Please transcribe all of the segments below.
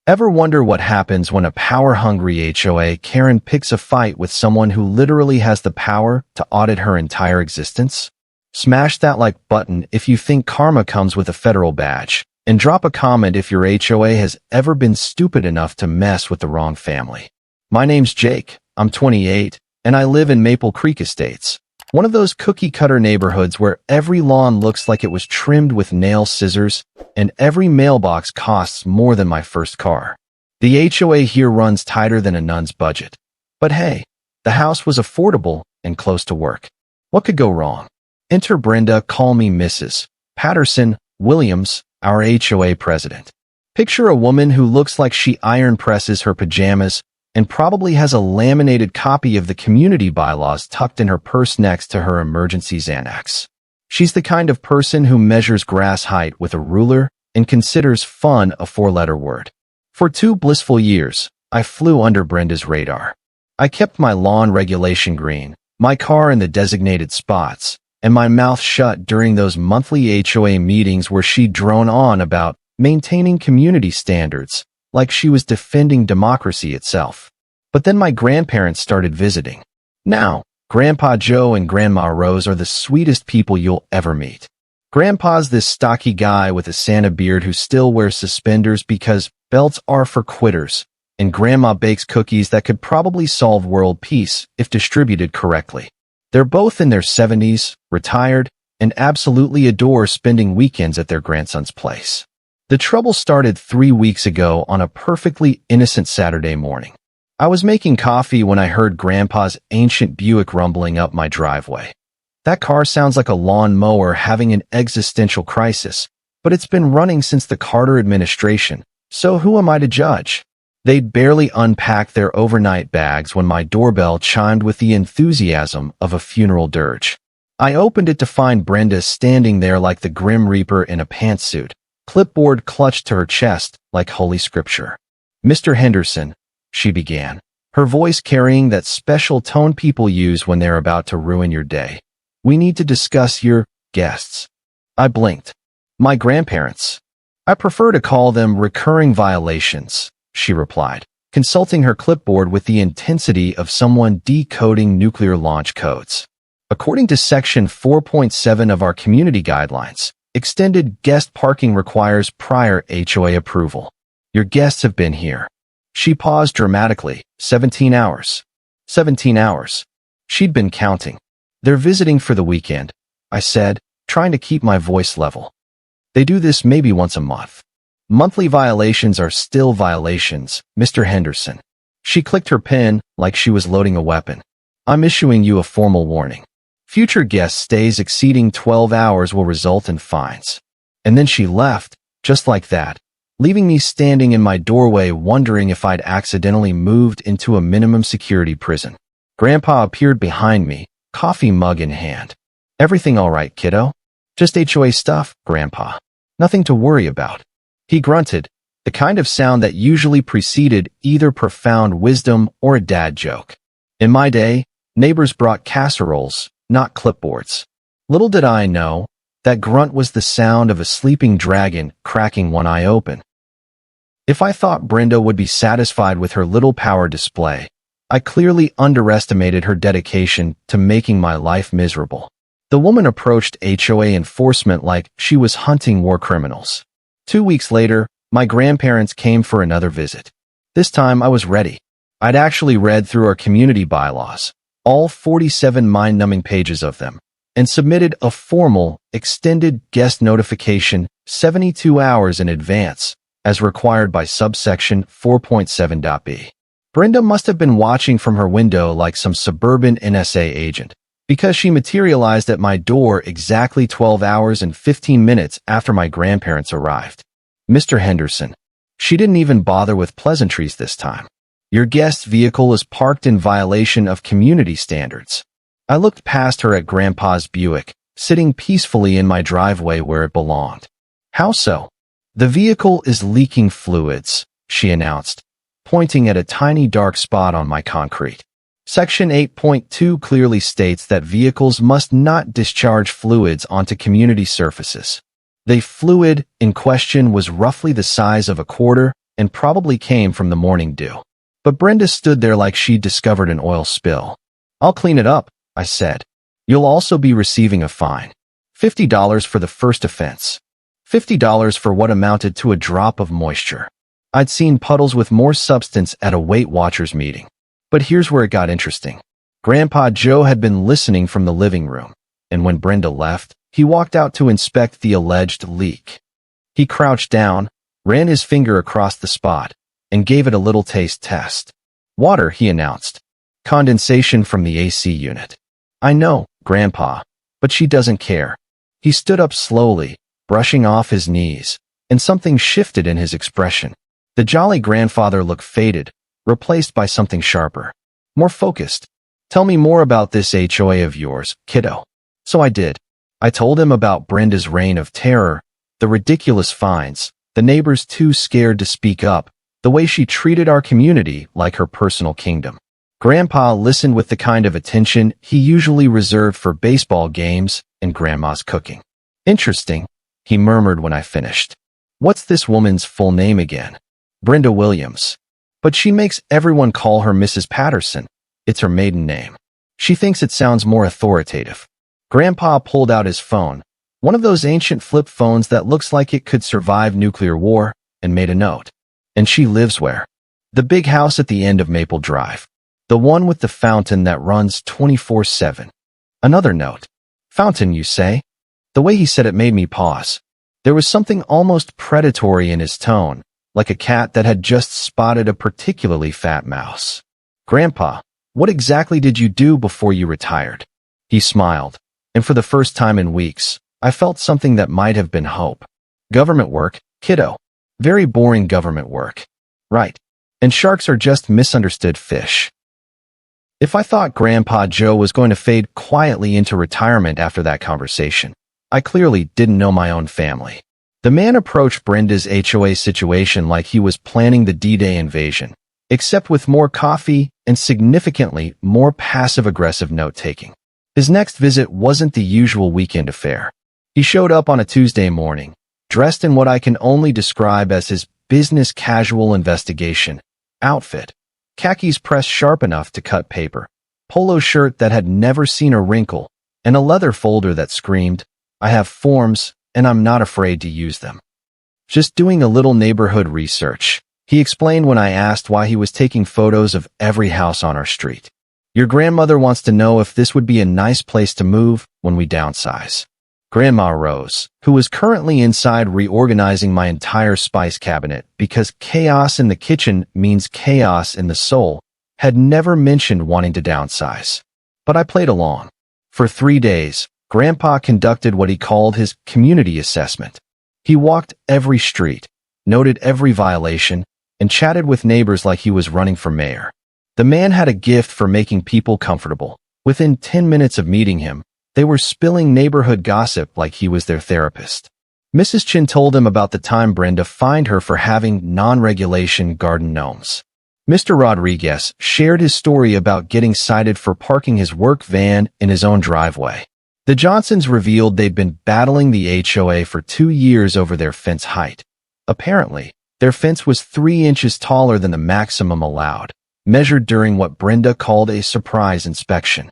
Ever wonder what happens when a power-hungry HOA Karen picks a fight with someone who literally has the power to audit her entire existence? Smash that like button if you think karma comes with a federal badge, and drop a comment if your HOA has ever been stupid enough to mess with the wrong family. My name's Jake, I'm 28, and I live in Maple Creek Estates, one of those cookie-cutter neighborhoods where every lawn looks like it was trimmed with nail scissors, and every mailbox costs more than my first car. The HOA here runs tighter than a nun's budget. But hey, the house was affordable and close to work. What could go wrong? Enter Brenda, call me Mrs. Patterson Williams, our HOA president. Picture a woman who looks like she iron presses her pajamas and probably has a laminated copy of the community bylaws tucked in her purse next to her emergency Xanax. She's the kind of person who measures grass height with a ruler and considers fun a four-letter word. For 2 blissful years, I flew under Brenda's radar. I kept my lawn regulation green, my car in the designated spots, and my mouth shut during those monthly HOA meetings where she'd drone on about maintaining community standards, like she was defending democracy itself. But then my grandparents started visiting. Now, Grandpa Joe and Grandma Rose are the sweetest people you'll ever meet. Grandpa's this stocky guy with a Santa beard who still wears suspenders because belts are for quitters, and Grandma bakes cookies that could probably solve world peace if distributed correctly. They're both in their 70s, retired, and absolutely adore spending weekends at their grandson's place. The trouble started 3 weeks ago on a perfectly innocent Saturday morning. I was making coffee when I heard Grandpa's ancient Buick rumbling up my driveway. That car sounds like a lawn mower having an existential crisis, but it's been running since the Carter administration, so who am I to judge? They'd barely unpacked their overnight bags when my doorbell chimed with the enthusiasm of a funeral dirge. I opened it to find Brenda standing there like the Grim Reaper in a pantsuit, clipboard clutched to her chest like Holy Scripture. "Mr. Henderson," she began, her voice carrying that special tone people use when they're about to ruin your day. "We need to discuss your guests." I blinked. "My grandparents. I prefer to call them recurring violations," she replied, consulting her clipboard with the intensity of someone decoding nuclear launch codes. "According to Section 4.7 of our community guidelines, extended guest parking requires prior HOA approval. Your guests have been here." She paused dramatically. 17 hours. 17 hours. She'd been counting. "They're visiting for the weekend," I said, trying to keep my voice level. "They do this maybe once a month. Monthly violations are still violations, Mr. Henderson." She clicked her pen like she was loading a weapon. "I'm issuing you a formal warning. Future guest stays exceeding 12 hours will result in fines." And then she left, just like that, leaving me standing in my doorway wondering if I'd accidentally moved into a minimum security prison. Grandpa appeared behind me, coffee mug in hand. "Everything all right, kiddo?" "Just HOA stuff, Grandpa. Nothing to worry about." He grunted, the kind of sound that usually preceded either profound wisdom or a dad joke. In my day, neighbors brought casseroles, not clipboards. Little did I know, that grunt was the sound of a sleeping dragon cracking one eye open. If I thought Brenda would be satisfied with her little power display, I clearly underestimated her dedication to making my life miserable. The woman approached HOA enforcement like she was hunting war criminals. 2 weeks later, my grandparents came for another visit. This time I was ready. I'd actually read through our community bylaws, all 47 mind-numbing pages of them, and submitted a formal, extended guest notification 72 hours in advance, as required by subsection 4.7.b. Brenda must have been watching from her window like some suburban NSA agent, because she materialized at my door exactly 12 hours and 15 minutes after my grandparents arrived. "Mr. Henderson." She didn't even bother with pleasantries this time. "Your guest's vehicle is parked in violation of community standards." I looked past her at Grandpa's Buick, sitting peacefully in my driveway where it belonged. "How so?" "The vehicle is leaking fluids," she announced, pointing at a tiny dark spot on my concrete. Section 8.2 clearly states that vehicles must not discharge fluids onto community surfaces. The fluid in question was roughly the size of a quarter and probably came from the morning dew. But Brenda stood there like she'd discovered an oil spill. "I'll clean it up," I said. "You'll also be receiving a fine. $50 for the first offense. $50 for what amounted to a drop of moisture." I'd seen puddles with more substance at a Weight Watchers meeting. But here's where it got interesting. Grandpa Joe had been listening from the living room, and when Brenda left, he walked out to inspect the alleged leak. He crouched down, ran his finger across the spot, and gave it a little taste test. "Water," he announced. "Condensation from the AC unit." "I know, Grandpa, but she doesn't care." He stood up slowly, brushing off his knees, and something shifted in his expression. The jolly grandfather looked faded, replaced by something sharper, more focused. "Tell me more about this HOA of yours, kiddo." So I did. I told him about Brenda's reign of terror, the ridiculous fines, the neighbors too scared to speak up, the way she treated our community like her personal kingdom. Grandpa listened with the kind of attention he usually reserved for baseball games and Grandma's cooking. "Interesting," he murmured when I finished. "What's this woman's full name again?" "Brenda Williams. But she makes everyone call her Mrs. Patterson. It's her maiden name. She thinks it sounds more authoritative." Grandpa pulled out his phone, one of those ancient flip phones that looks like it could survive nuclear war, and made a note. "And she lives where?" "The big house at the end of Maple Drive. The one with the fountain that runs 24/7. Another note. "Fountain, you say?" The way he said it made me pause. There was something almost predatory in his tone, like a cat that had just spotted a particularly fat mouse. "Grandpa, what exactly did you do before you retired?" He smiled, and for the first time in weeks, I felt something that might have been hope. "Government work, kiddo. Very boring government work." "Right. And sharks are just misunderstood fish." If I thought Grandpa Joe was going to fade quietly into retirement after that conversation, I clearly didn't know my own family. The man approached Brenda's HOA situation like he was planning the D-Day invasion, except with more coffee and significantly more passive-aggressive note-taking. His next visit wasn't the usual weekend affair. He showed up on a Tuesday morning, dressed in what I can only describe as his business casual investigation outfit. Khakis pressed sharp enough to cut paper, polo shirt that had never seen a wrinkle, and a leather folder that screamed, "I have forms, and I'm not afraid to use them." "Just doing a little neighborhood research," he explained when I asked why he was taking photos of every house on our street. "Your grandmother wants to know if this would be a nice place to move when we downsize." Grandma Rose, who was currently inside reorganizing my entire spice cabinet because chaos in the kitchen means chaos in the soul, had never mentioned wanting to downsize. But I played along. For 3 days, Grandpa conducted what he called his community assessment. He walked every street, noted every violation, and chatted with neighbors like he was running for mayor. The man had a gift for making people comfortable. Within 10 minutes of meeting him, they were spilling neighborhood gossip like he was their therapist. Mrs. Chin told him about the time Brenda fined her for having non-regulation garden gnomes. Mr. Rodriguez shared his story about getting cited for parking his work van in his own driveway. The Johnsons revealed they'd been battling the HOA for 2 years over their fence height. Apparently, their fence was 3 inches taller than the maximum allowed, measured during what Brenda called a surprise inspection.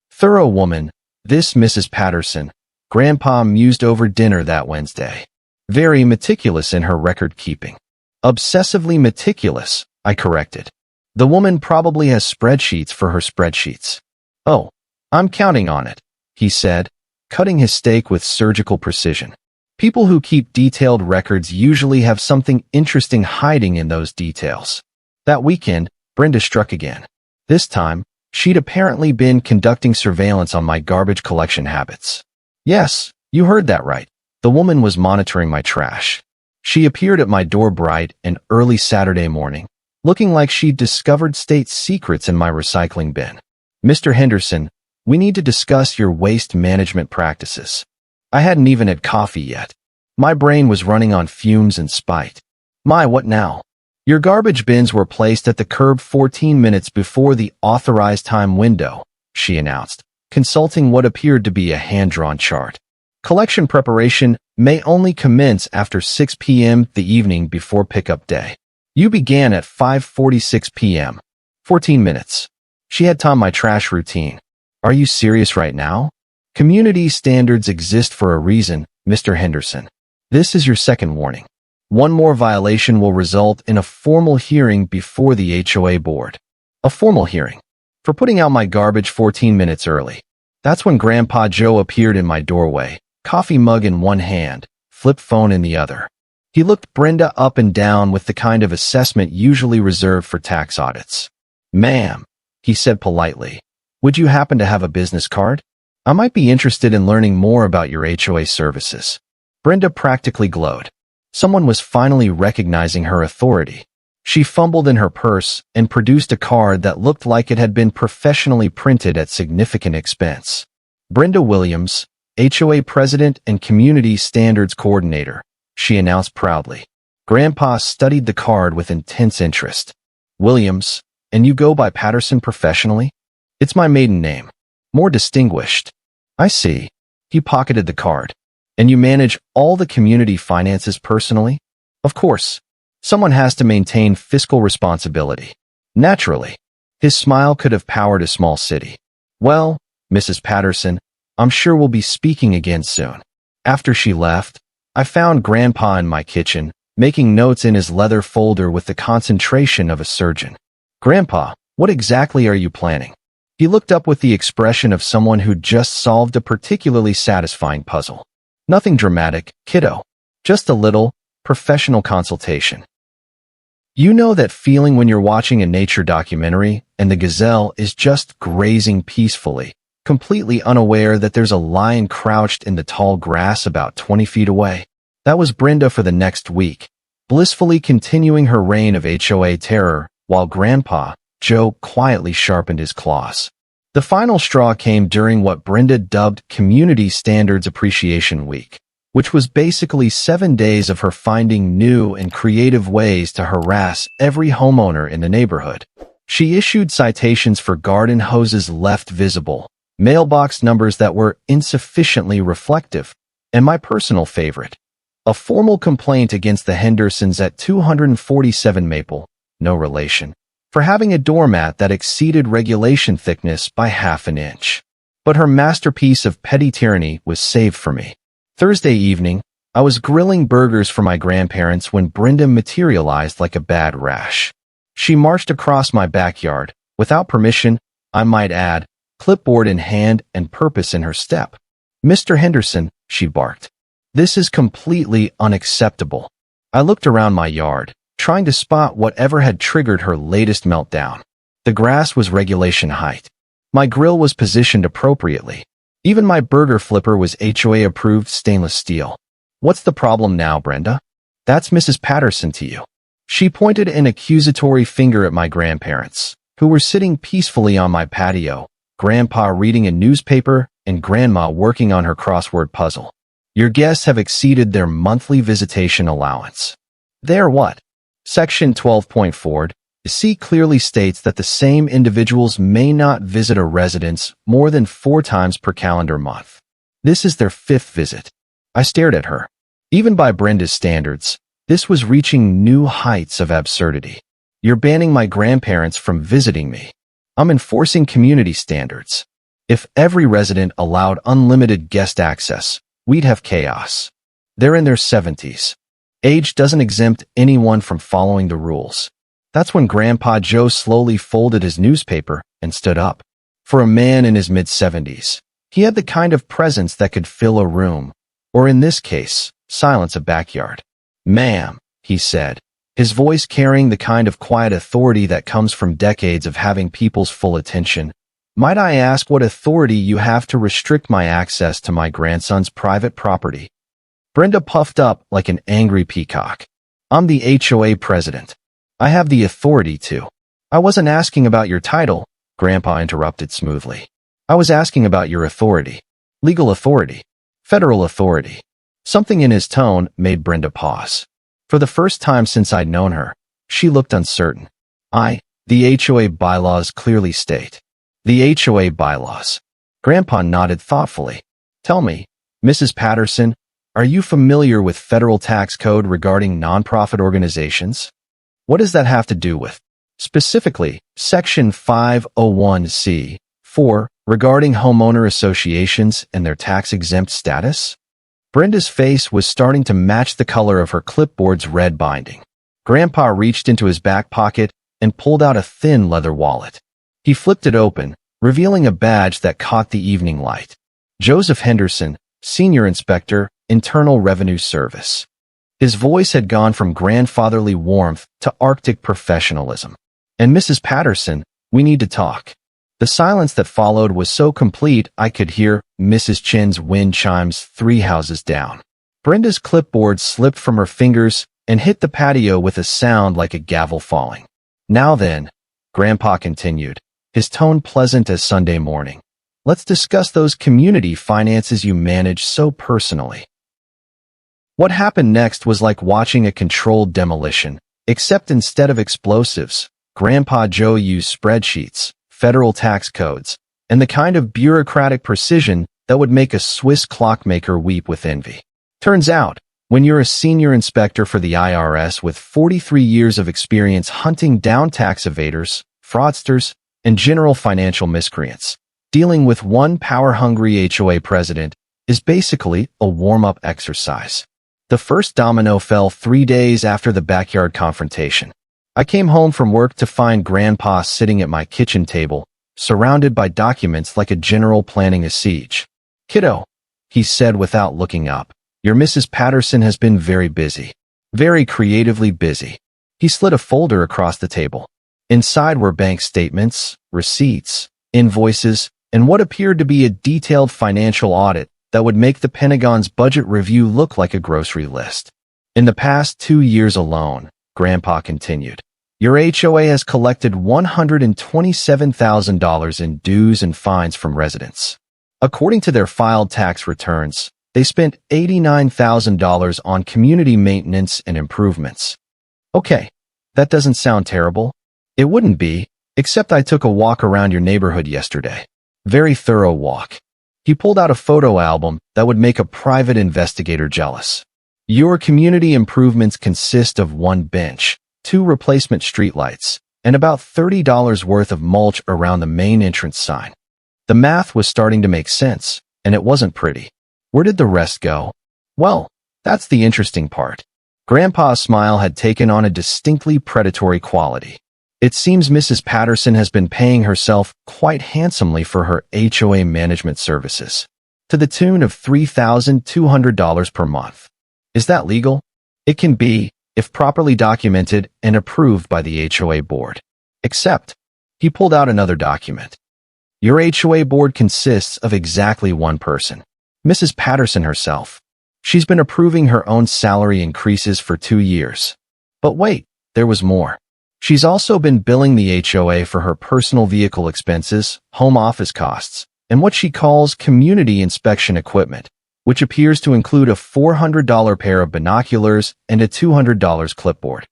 Thorough woman, this Mrs. Patterson, Grandpa mused over dinner that Wednesday. Very meticulous in her record-keeping. Obsessively meticulous, I corrected. The woman probably has spreadsheets for her spreadsheets. "Oh, I'm counting on it," he said, cutting his steak with surgical precision. People who keep detailed records usually have something interesting hiding in those details. That weekend, Brenda struck again. This time, she'd apparently been conducting surveillance on my garbage collection habits. Yes, you heard that right. The woman was monitoring my trash. She appeared at my door bright and early Saturday morning, looking like she'd discovered state secrets in my recycling bin. "Mr. Henderson, we need to discuss your waste management practices." I hadn't even had coffee yet. My brain was running on fumes and spite. "My, what now?" "Your garbage bins were placed at the curb 14 minutes before the authorized time window," she announced, consulting what appeared to be a hand-drawn chart. "Collection preparation may only commence after 6 p.m. the evening before pickup day. You began at 5:46 p.m. 14 minutes. She had timed my trash routine. Are you serious right now? Community standards exist for a reason, Mr. Henderson. This is your second warning. One more violation will result in a formal hearing before the HOA board. A formal hearing. For putting out my garbage 14 minutes early. That's when Grandpa Joe appeared in my doorway, coffee mug in one hand, flip phone in the other. He looked Brenda up and down with the kind of assessment usually reserved for tax audits. Ma'am, he said politely, would you happen to have a business card? I might be interested in learning more about your HOA services. Brenda practically glowed. Someone was finally recognizing her authority. She fumbled in her purse and produced a card that looked like it had been professionally printed at significant expense. Brenda Williams, HOA President and Community Standards Coordinator, she announced proudly. Grandpa studied the card with intense interest. Williams, and you go by Patterson professionally? It's my maiden name. More distinguished. I see. He pocketed the card. And you manage all the community finances personally? Of course. Someone has to maintain fiscal responsibility. Naturally. His smile could have powered a small city. Well, Mrs. Patterson, I'm sure we'll be speaking again soon. After she left, I found Grandpa in my kitchen, making notes in his leather folder with the concentration of a surgeon. Grandpa, what exactly are you planning? He looked up with the expression of someone who'd just solved a particularly satisfying puzzle. Nothing dramatic, kiddo. Just a little professional consultation. You know that feeling when you're watching a nature documentary and the gazelle is just grazing peacefully, completely unaware that there's a lion crouched in the tall grass about 20 feet away? That was Brenda for the next week, blissfully continuing her reign of HOA terror while Grandpa Joe quietly sharpened his claws. The final straw came during what Brenda dubbed Community Standards Appreciation Week, which was basically 7 days of her finding new and creative ways to harass every homeowner in the neighborhood. She issued citations for garden hoses left visible, mailbox numbers that were insufficiently reflective, and my personal favorite, a formal complaint against the Hendersons at 247 Maple, no relation, for having a doormat that exceeded regulation thickness by half an inch. But her masterpiece of petty tyranny was saved for me. Thursday evening, I was grilling burgers for my grandparents when Brenda materialized like a bad rash. She marched across my backyard, without permission, I might add, clipboard in hand and purpose in her step. Mr. Henderson, she barked. This is completely unacceptable. I looked around my yard, trying to spot whatever had triggered her latest meltdown. The grass was regulation height. My grill was positioned appropriately. Even my burger flipper was HOA-approved stainless steel. What's the problem now, Brenda? That's Mrs. Patterson to you. She pointed an accusatory finger at my grandparents, who were sitting peacefully on my patio, Grandpa reading a newspaper and Grandma working on her crossword puzzle. Your guests have exceeded their monthly visitation allowance. They're what? Section 12.4 C clearly states that the same individuals may not visit a residence more than 4 times per calendar month. This is their 5th visit. I stared at her. Even by Brenda's standards, this was reaching new heights of absurdity. You're banning my grandparents from visiting me. I'm enforcing community standards. If every resident allowed unlimited guest access, we'd have chaos. They're in their 70s. Age doesn't exempt anyone from following the rules. That's when Grandpa Joe slowly folded his newspaper and stood up. For a man in his mid-70s, he had the kind of presence that could fill a room, or in this case, silence a backyard. Ma'am, he said, his voice carrying the kind of quiet authority that comes from decades of having people's full attention. Might I ask what authority you have to restrict my access to my grandson's private property? Brenda puffed up like an angry peacock. I'm the HOA president. I have the authority to. I wasn't asking about your title, Grandpa interrupted smoothly. I was asking about your authority. Legal authority. Federal authority. Something in his tone made Brenda pause. For the first time since I'd known her, she looked uncertain. The HOA bylaws clearly state. The HOA bylaws. Grandpa nodded thoughtfully. Tell me, Mrs. Patterson, are you familiar with federal tax code regarding nonprofit organizations? What does that have to do with? Specifically, Section 501(c)(4) regarding homeowner associations and their tax-exempt status? Brenda's face was starting to match the color of her clipboard's red binding. Grandpa reached into his back pocket and pulled out a thin leather wallet. He flipped it open, revealing a badge that caught the evening light. Joseph Henderson, Senior Inspector, Internal Revenue Service. His voice had gone from grandfatherly warmth to Arctic professionalism. And Mrs. Patterson, we need to talk. The silence that followed was so complete I could hear Mrs. Chin's wind chimes 3 houses down. Brenda's clipboard slipped from her fingers and hit the patio with a sound like a gavel falling. Now then, Grandpa continued, his tone pleasant as Sunday morning. Let's discuss those community finances you manage so personally. What happened next was like watching a controlled demolition, except instead of explosives, Grandpa Joe used spreadsheets, federal tax codes, and the kind of bureaucratic precision that would make a Swiss clockmaker weep with envy. Turns out, when you're a senior inspector for the IRS with 43 years of experience hunting down tax evaders, fraudsters, and general financial miscreants, dealing with one power-hungry HOA president is basically a warm-up exercise. The first domino fell 3 days after the backyard confrontation. I came home from work to find Grandpa sitting at my kitchen table, surrounded by documents like a general planning a siege. "Kiddo," he said without looking up, "your Mrs. Patterson has been very busy. Very creatively busy." He slid a folder across the table. Inside were bank statements, receipts, invoices, and what appeared to be a detailed financial audit that would make the Pentagon's budget review look like a grocery list. "In the past 2 years alone," Grandpa continued, "your HOA has collected $127,000 in dues and fines from residents. According to their filed tax returns, they spent $89,000 on community maintenance and improvements." Okay, that doesn't sound terrible. It wouldn't be, except I took a walk around your neighborhood yesterday. Very thorough walk. He pulled out a photo album that would make a private investigator jealous. Your community improvements consist of 1 bench, 2 replacement streetlights, and about $30 worth of mulch around the main entrance sign. The math was starting to make sense, and it wasn't pretty. Where did the rest go? Well, that's the interesting part. Grandpa's smile had taken on a distinctly predatory quality. It seems Mrs. Patterson has been paying herself quite handsomely for her HOA management services, to the tune of $3,200 per month. Is that legal? It can be, if properly documented and approved by the HOA board. Except, he pulled out another document. Your HOA board consists of exactly 1 person, Mrs. Patterson herself. She's been approving her own salary increases for 2 years. But wait, there was more. She's also been billing the HOA for her personal vehicle expenses, home office costs, and what she calls community inspection equipment, which appears to include a $400 pair of binoculars and a $200 clipboard.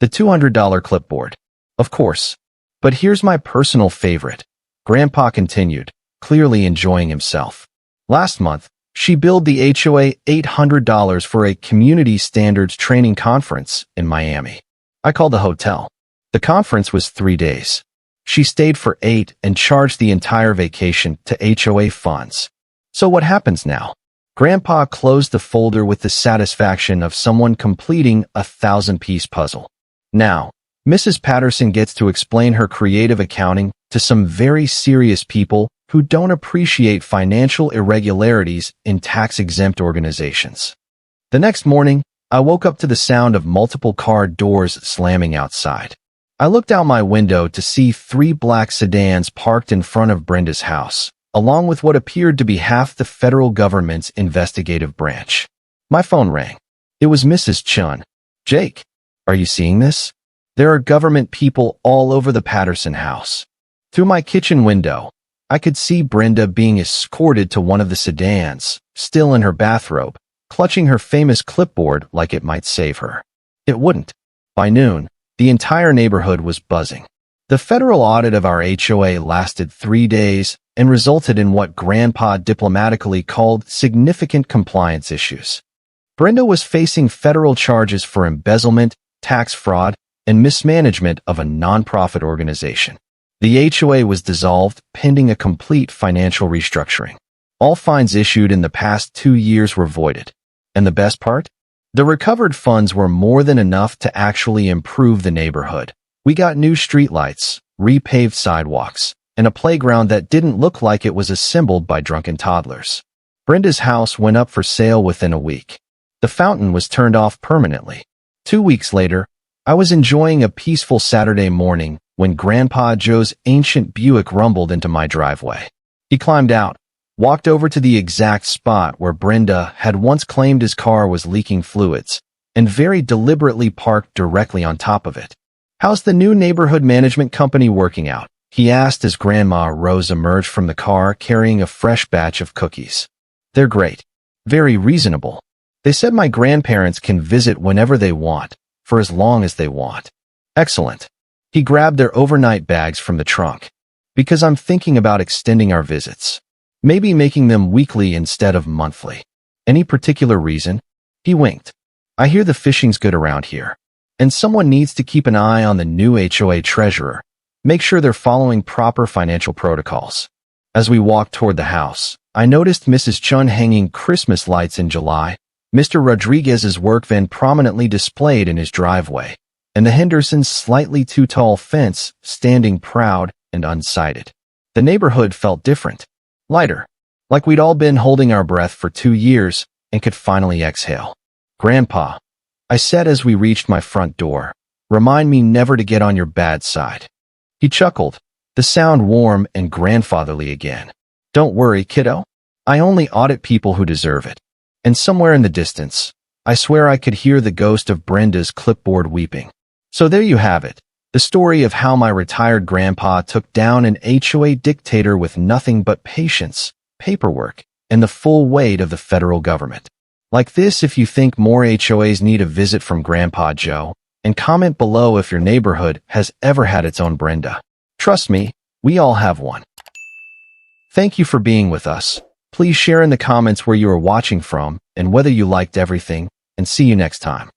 The $200 clipboard. Of course. But here's my personal favorite. Grandpa continued, clearly enjoying himself. Last month, she billed the HOA $800 for a community standards training conference in Miami. I called the hotel. The conference was 3 days. She stayed for 8 and charged the entire vacation to HOA funds. So what happens now? Grandpa closed the folder with the satisfaction of someone completing a 1,000-piece puzzle. Now, Mrs. Patterson gets to explain her creative accounting to some very serious people who don't appreciate financial irregularities in tax-exempt organizations. The next morning, I woke up to the sound of multiple car doors slamming outside. I looked out my window to see 3 black sedans parked in front of Brenda's house, along with what appeared to be half the federal government's investigative branch. My phone rang. It was Mrs. Chun. "Jake, are you seeing this? There are government people all over the Patterson house." Through my kitchen window, I could see Brenda being escorted to one of the sedans, still in her bathrobe, clutching her famous clipboard like it might save her. It wouldn't. By noon, the entire neighborhood was buzzing. The federal audit of our HOA lasted 3 days and resulted in what Grandpa diplomatically called significant compliance issues. Brenda was facing federal charges for embezzlement, tax fraud, and mismanagement of a nonprofit organization. The HOA was dissolved pending a complete financial restructuring. All fines issued in the past 2 years were voided. And the best part? The recovered funds were more than enough to actually improve the neighborhood. We got new streetlights, repaved sidewalks, and a playground that didn't look like it was assembled by drunken toddlers. Brenda's house went up for sale within a week. The fountain was turned off permanently. 2 weeks later, I was enjoying a peaceful Saturday morning when Grandpa Joe's ancient Buick rumbled into my driveway. He climbed out, walked over to the exact spot where Brenda had once claimed his car was leaking fluids, and very deliberately parked directly on top of it. "How's the new neighborhood management company working out?" he asked as Grandma Rose emerged from the car carrying a fresh batch of cookies. "They're great. Very reasonable. They said my grandparents can visit whenever they want, for as long as they want." "Excellent." He grabbed their overnight bags from the trunk. "Because I'm thinking about extending our visits. Maybe making them weekly instead of monthly." "Any particular reason?" He winked. "I hear the fishing's good around here, and someone needs to keep an eye on the new HOA treasurer. Make sure they're following proper financial protocols." As we walked toward the house, I noticed Mrs. Chun hanging Christmas lights in July, Mr. Rodriguez's work van prominently displayed in his driveway, and the Hendersons' slightly too tall fence standing proud and unsighted. The neighborhood felt different, lighter, like we'd all been holding our breath for 2 years and could finally exhale. "Grandpa," I said as we reached my front door, "remind me never to get on your bad side." He chuckled, the sound warm and grandfatherly again. "Don't worry, kiddo. I only audit people who deserve it." And somewhere in the distance, I swear I could hear the ghost of Brenda's clipboard weeping. So there you have it, the story of how my retired grandpa took down an HOA dictator with nothing but patience, paperwork, and the full weight of the federal government. Like this if you think more HOAs need a visit from Grandpa Joe, and comment below if your neighborhood has ever had its own Brenda. Trust me, we all have one. Thank you for being with us. Please share in the comments where you are watching from and whether you liked everything, and see you next time.